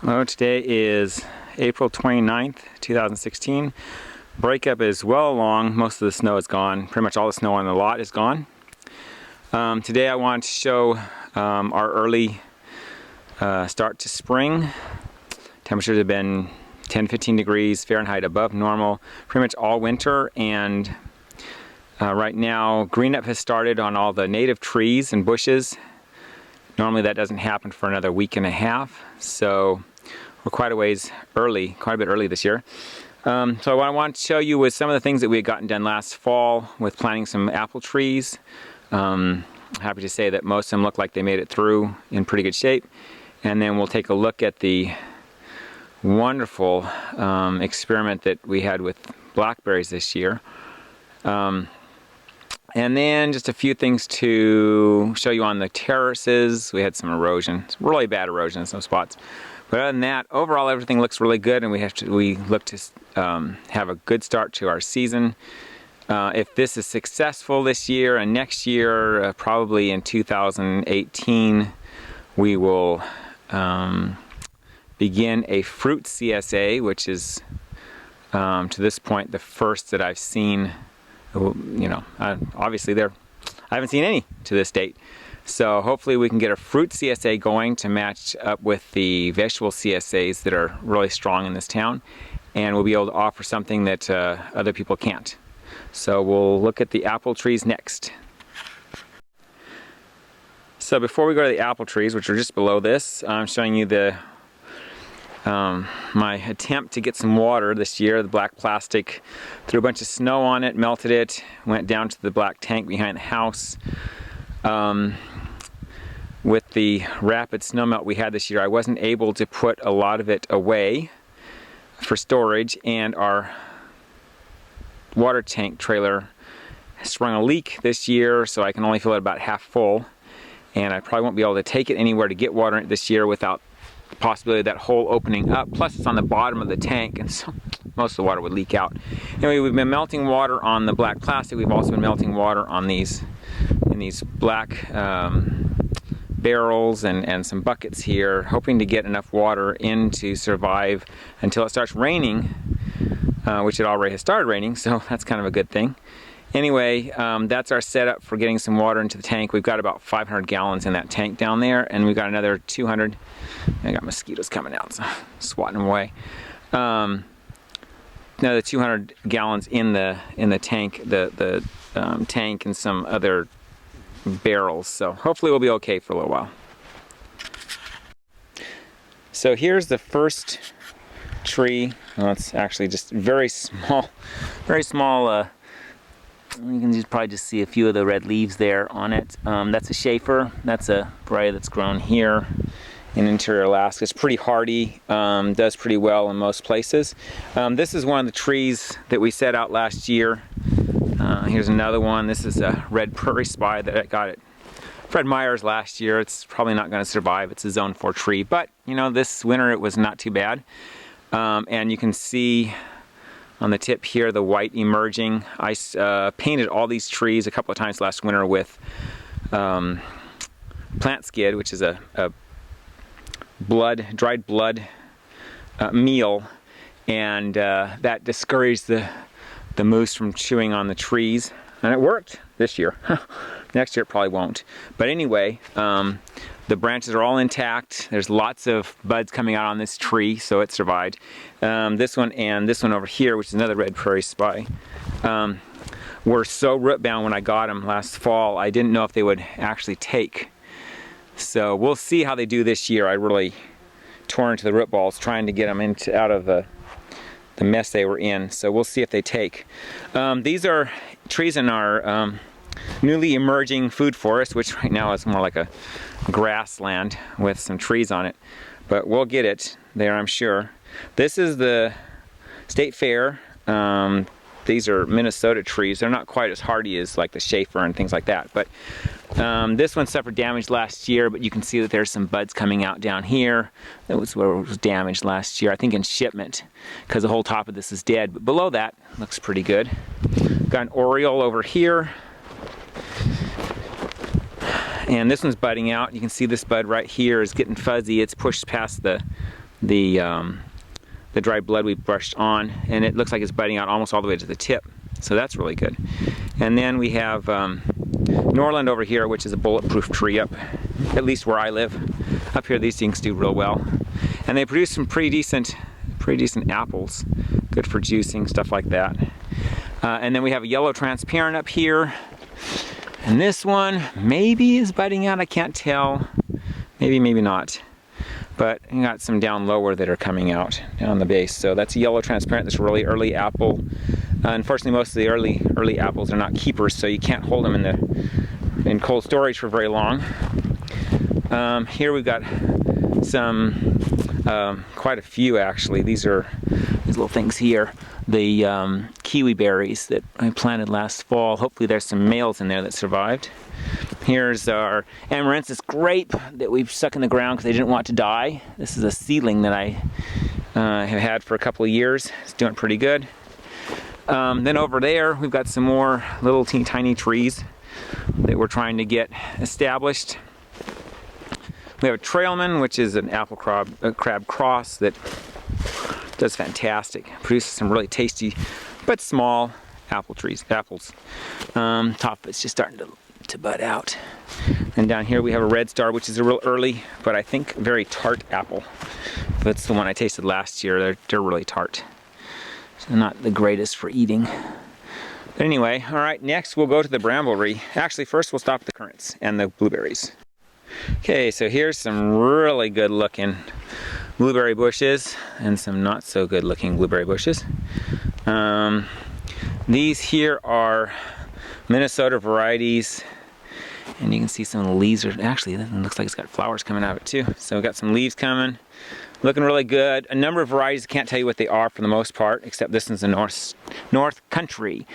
Well, today is April 29th, 2016. Breakup is well along. Most of the snow is gone. Pretty much all the snow on the lot is gone. Today I want to show our early start to spring. Temperatures have been 10-15 degrees Fahrenheit above normal pretty much all winter, and right now green up has started on all the native trees and bushes. Normally that doesn't happen for another week and a half, so we're quite a bit early this year. So what I want to show you was some of the things that we had gotten done last fall with planting some apple trees. Happy to say that most of them look like they made it through in pretty good shape. And then we'll take a look at the wonderful experiment that we had with blackberries this year. And then just a few things to show you on the terraces. We had some erosion, really bad erosion in some spots. But other than that, overall everything looks really good, and we look to have a good start to our season. If this is successful this year and next year, probably in 2018, we will begin a fruit CSA, which is to this point the first that I've seen. You know, obviously I haven't seen any to this date. So hopefully we can get a fruit CSA going to match up with the vegetable CSAs that are really strong in this town, and we'll be able to offer something that other people can't. So we'll look at the apple trees next. So before we go to the apple trees, which are just below this, I'm showing you my attempt to get some water this year. The black plastic, threw a bunch of snow on it, melted it, went down to the black tank behind the house. With the rapid snowmelt we had this year, I wasn't able to put a lot of it away for storage, and our water tank trailer sprung a leak this year, so I can only fill it about half full, and I probably won't be able to take it anywhere to get water in it this year without the possibility of that hole opening up. Plus it's on the bottom of the tank, and so most of the water would leak out. Anyway, we've been melting water on the black plastic. We've also been melting water on these black barrels and some buckets here, hoping to get enough water in to survive until it starts raining, which it already has started raining, so that's kind of a good thing. Anyway, that's our setup for getting some water into the tank. We've got about 500 gallons in that tank down there, and we've got another 200. I got mosquitoes coming out, so swatting them away. Another 200 gallons in the tank, the tank, and some other barrels. So hopefully we'll be okay for a little while. So here's the first tree. Well, it's actually just very small, very small. You can probably just see a few of the red leaves there on it. That's a Schaefer. That's a variety that's grown here in interior Alaska. It's pretty hardy, does pretty well in most places. This is one of the trees that we set out last year. Here's another one. This is a red prairie spy that I got at Fred Meyer's last year. It's probably not going to survive. It's a zone 4 tree, but you know, this winter it was not too bad. And you can see on the tip here the white emerging. I painted all these trees a couple of times last winter with plant skid, which is a dried blood meal, and that discouraged the moose from chewing on the trees, and it worked this year. Next year it probably won't. But anyway, the branches are all intact. There's lots of buds coming out on this tree, so it survived. This one and this one over here, which is another red prairie spy, were so root bound when I got them last fall, I didn't know if they would actually take. So we'll see how they do this year. I really tore into the root balls trying to get them out of the mess they were in. So we'll see if they take. These are trees in our newly emerging food forest, which right now is more like a grassland with some trees on it. But we'll get it there, I'm sure. This is the State Fair. These are Minnesota trees. They're not quite as hardy as like the Schaefer and things like that. But this one suffered damage last year, but you can see that there's some buds coming out down here. That was where it was damaged last year, I think in shipment, because the whole top of this is dead. But below that, looks pretty good. Got an oriole over here. And this one's budding out. You can see this bud right here is getting fuzzy. It's pushed past the the dried blood we brushed on, and it looks like it's budding out almost all the way to the tip. So that's really good. And then we have Norland over here, which is a bulletproof tree up, at least where I live. Up here, these things do real well. And they produce some pretty decent apples. Good for juicing, stuff like that. And then we have a yellow transparent up here. And this one maybe is budding out, I can't tell. Maybe, maybe not. But you got some down lower that are coming out down the base. So that's a yellow transparent, this really early apple. Unfortunately, most of the early apples are not keepers, so you can't hold them in cold storage for very long. Here we've got some, quite a few actually. These are these little things here. The kiwi berries that I planted last fall. Hopefully there's some males in there that survived. Here's our amaranthus grape that we've stuck in the ground because they didn't want to die. This is a seedling that I have had for a couple of years. It's doing pretty good. Then over there we've got some more little teeny tiny trees that we're trying to get established. We have a trailman, which is an apple crab cross that does fantastic. Produces some really tasty but small apples. Top of it's just starting to bud out. And down here we have a red star, which is a real early, but I think very tart apple. That's the one I tasted last year. They're really tart. So not the greatest for eating. But anyway, all right, next we'll go to the bramblery. Actually, first we'll stop at the currants and the blueberries. Okay, so here's some really good looking blueberry bushes and some not so good looking blueberry bushes. These here are Minnesota varieties, and you can see some of the leaves are actually, it looks like it's got flowers coming out of it too. So we've got some leaves coming, looking really good. A number of varieties, I can't tell you what they are for the most part, except this one's the North Country.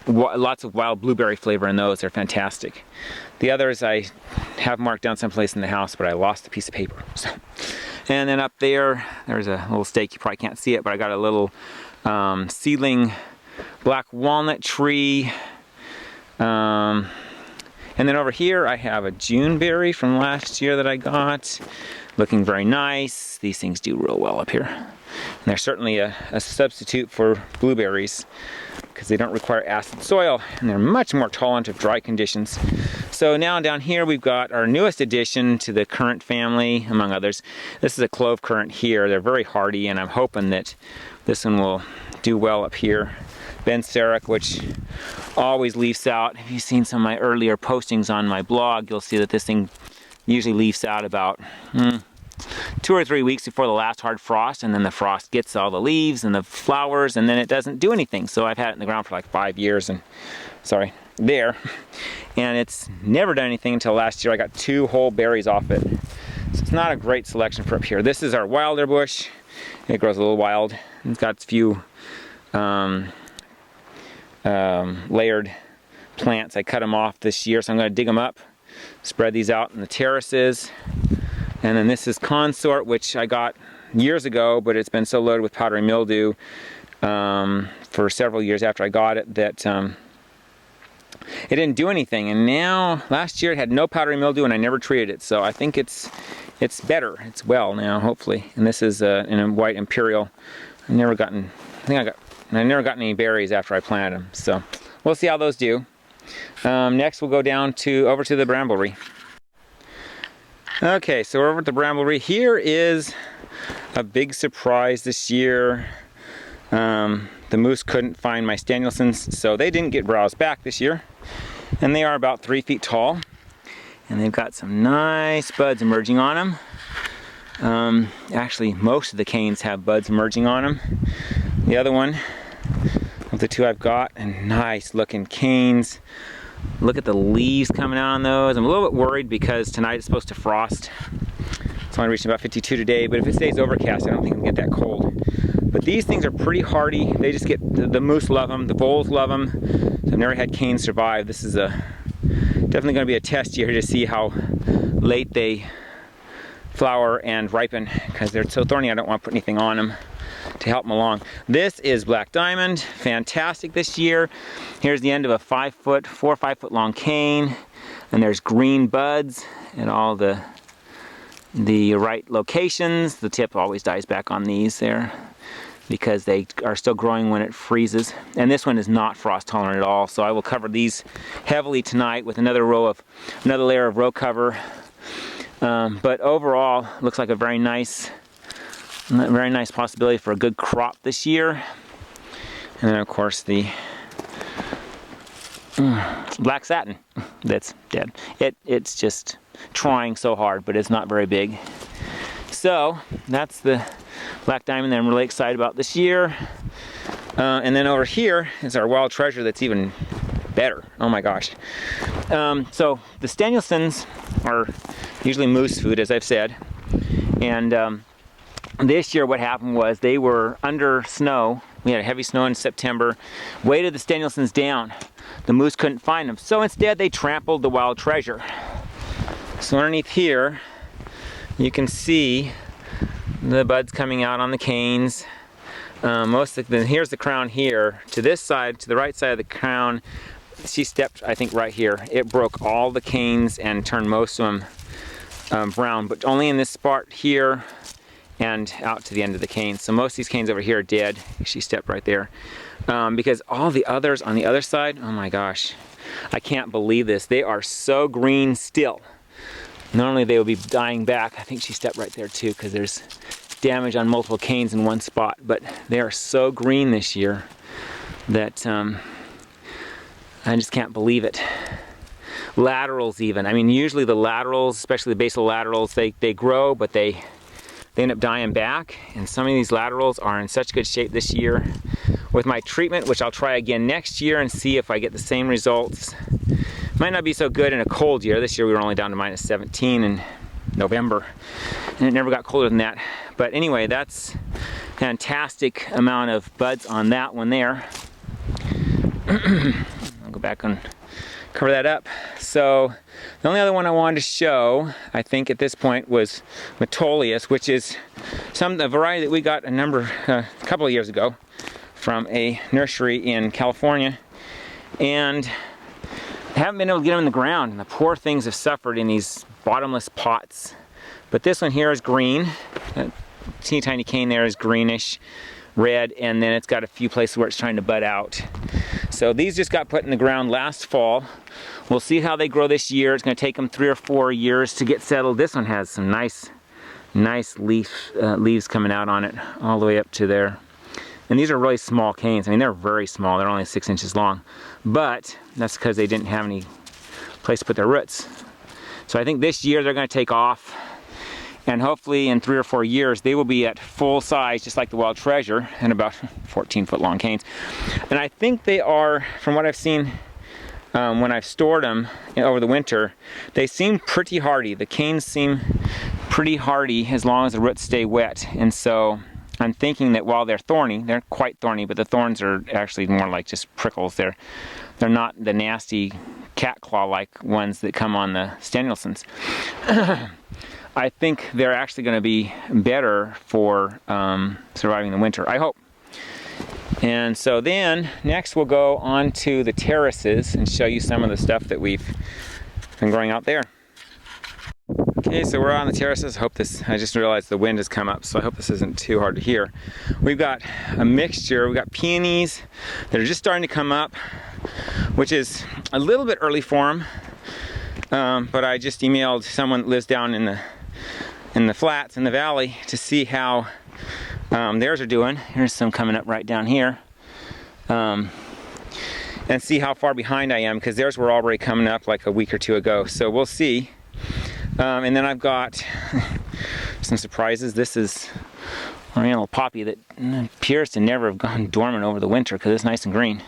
Lots of wild blueberry flavor in those. They're fantastic. The others I have marked down someplace in the house, but I lost a piece of paper. So. And then up there's a little stake. You probably can't see it, but I got a little seedling black walnut tree. And then over here I have a Juneberry from last year that I got. Looking very nice. These things do real well up here. And they're certainly a substitute for blueberries because they don't require acid soil and they're much more tolerant of dry conditions. So now down here we've got our newest addition to the currant family, among others. This is a clove currant here. They're very hardy, and I'm hoping that this one will do well up here. Ben Sarek, which always leaves out. If you've seen some of my earlier postings on my blog, you'll see that this thing usually leaves out about 2 or 3 weeks before the last hard frost, and then the frost gets all the leaves and the flowers, and then it doesn't do anything. So I've had it in the ground for like 5 years, and and it's never done anything until last year. I got 2 whole berries off it. So it's not a great selection for up here. This is our wilder bush. It grows a little wild. It's got a few layered plants. I cut them off this year, so I'm going to dig them up, spread these out in the terraces. And then this is Consort, which I got years ago, but it's been so loaded with powdery mildew for several years after I got it that it didn't do anything. And now, last year it had no powdery mildew and I never treated it. So I think it's better. It's well now, hopefully. And this is in a white imperial. I never got any berries after I planted them. So we'll see how those do. Next we'll go down over to the bramblery. Okay, so we're over at the bramblery. Here is a big surprise this year. The moose couldn't find my Stanielsons, so they didn't get browsed back this year. And they are about 3 feet tall. And they've got some nice buds emerging on them. Actually, most of the canes have buds emerging on them. The other one of the 2 I've got, and nice looking canes. Look at the leaves coming out on those. I'm a little bit worried because tonight it's supposed to frost. It's only reaching about 52 today, but if it stays overcast, I don't think it'll get that cold. But these things are pretty hardy. They just get, the moose love them, the voles love them. So I've never had canes survive. This is definitely going to be a test year to see how late they flower and ripen, because they're so thorny I don't want to put anything on them to help them along. This is Black Diamond, fantastic this year. Here's the end of a 4 or 5 foot long cane. and there's green buds at all the right locations. The tip always dies back on these there because they are still growing when it freezes. And this one is not frost tolerant at all, so I will cover these heavily tonight with another layer of row cover. But overall, looks like a very nice possibility for a good crop this year. And then of course the black satin that's dead. It's just trying so hard, but it's not very big. So that's the black diamond that I'm really excited about this year. And then over here is our wild treasure that's even better. Oh my gosh. So the Stanielsons are usually moose food, as I've said. And this year what happened was they were under snow. We had a heavy snow in September. Weighted the Stanielsons down. The moose couldn't find them. So instead they trampled the wild treasure. So underneath here, you can see the buds coming out on the canes. Here's the crown here. To this side, to the right side of the crown, she stepped, I think, right here. It broke all the canes and turned most of them brown, but only in this spot here and out to the end of the cane. So most of these canes over here are dead. She stepped right there. Because all the others on the other side, oh my gosh, I can't believe this. They are so green still. Normally they would be dying back. I think she stepped right there too because there's damage on multiple canes in one spot. But they are so green this year that I just can't believe it. Laterals even. I mean, usually the laterals, especially the basal laterals, they grow, but they end up dying back. And some of these laterals are in such good shape this year. With my treatment, which I'll try again next year and see if I get the same results. Might not be so good in a cold year. This year we were only down to minus 17 in November, and it never got colder than that. But anyway, that's a fantastic amount of buds on that one there. I'll go back and cover that up. So the only other one I wanted to show, I think at this point, was Metolius, which is a variety that we got a couple of years ago from a nursery in California, and haven't been able to get them in the ground, and the poor things have suffered in these bottomless pots. But this one here is green. That teeny tiny cane there is greenish red, and then it's got a few places where it's trying to bud out. So these just got put in the ground last fall. We'll see how they grow this year. It's going to take them 3 or 4 years to get settled. This one has some nice leaves coming out on it all the way up to there. And these are really small canes. I mean, they're very small. They're only 6 inches long. But that's because they didn't have any place to put their roots. So I think this year they're going to take off. And hopefully in 3 or 4 years, they will be at full size, just like the wild treasure, and about 14-foot long canes. And I think they are, from what I've seen when I've stored them over the winter, they seem pretty hardy. The canes seem pretty hardy as long as the roots stay wet. And so I'm thinking that while they're thorny, they're quite thorny, but the thorns are actually more like just prickles. They're not the nasty cat claw-like ones that come on the Stanielsons. I think they're actually going to be better for surviving the winter, I hope. And so then, next we'll go on to the terraces and show you some of the stuff that we've been growing out there. Okay, so we're on the terraces. I just realized the wind has come up, so I hope this isn't too hard to hear. We've got a mixture. We've got peonies that are just starting to come up, which is a little bit early for them. But I just emailed someone that lives down in the flats in the valley to see how theirs are doing. Here's some coming up right down here. And see how far behind I am, because theirs were already coming up like a week or two ago. So we'll see. And then I've got some surprises. This is Oriental poppy that appears to never have gone dormant over the winter because it's nice and green.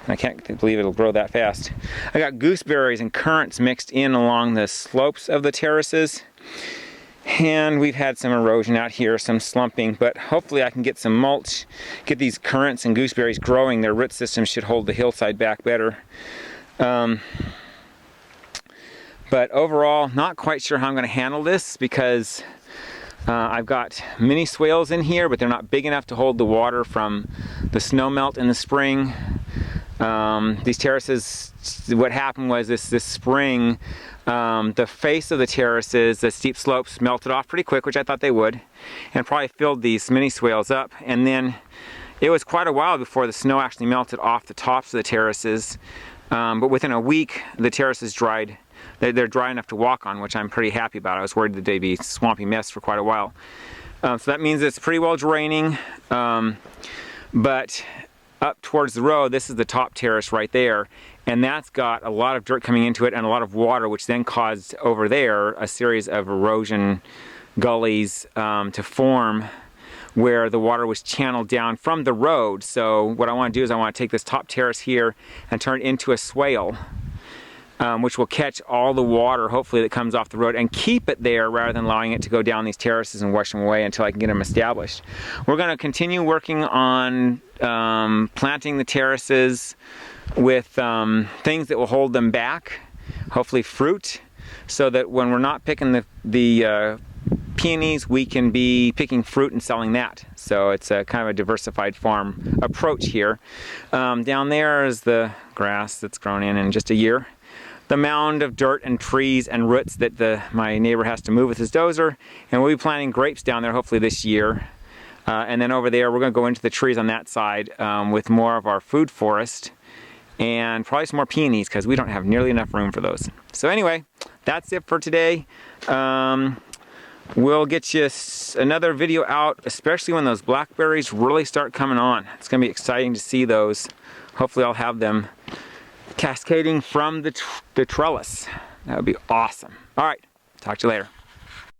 And I can't believe it'll grow that fast. I got gooseberries and currants mixed in along the slopes of the terraces. And we've had some erosion out here, some slumping, but hopefully I can get some mulch, get these currants and gooseberries growing. Their root system should hold the hillside back better. But overall, not quite sure how I'm going to handle this because I've got mini swales in here, but they're not big enough to hold the water from the snow melt in the spring. These terraces, what happened was this spring, the face of the terraces, the steep slopes melted off pretty quick, which I thought they would, and probably filled these mini swales up. And then it was quite a while before the snow actually melted off the tops of the terraces. But within a week, the terraces dried. They're dry enough to walk on, which I'm pretty happy about. I was worried that they'd be swampy mess for quite a while. So that means it's pretty well draining. But up towards the road, this is the top terrace right there, and that's got a lot of dirt coming into it and a lot of water, which then caused over there a series of erosion gullies to form where the water was channeled down from the road. So what I want to do is I want to take this top terrace here and turn it into a swale, which will catch all the water, hopefully, that comes off the road and keep it there rather than allowing it to go down these terraces and wash them away until I can get them established. We're going to continue working on planting the terraces with things that will hold them back, hopefully fruit, so that when we're not picking the peonies, we can be picking fruit and selling that. So it's a kind of a diversified farm approach here. Down there is the grass that's grown in just a year. The mound of dirt and trees and roots that my neighbor has to move with his dozer, and we'll be planting grapes down there hopefully this year. And then over there we're going to go into the trees on that side with more of our food forest and probably some more peonies because we don't have nearly enough room for those. So anyway, that's it for today. We'll get you another video out, especially when those blackberries really start coming on. It's going to be exciting to see those. Hopefully I'll have them cascading from the trellis. That would be awesome. All right, talk to you later.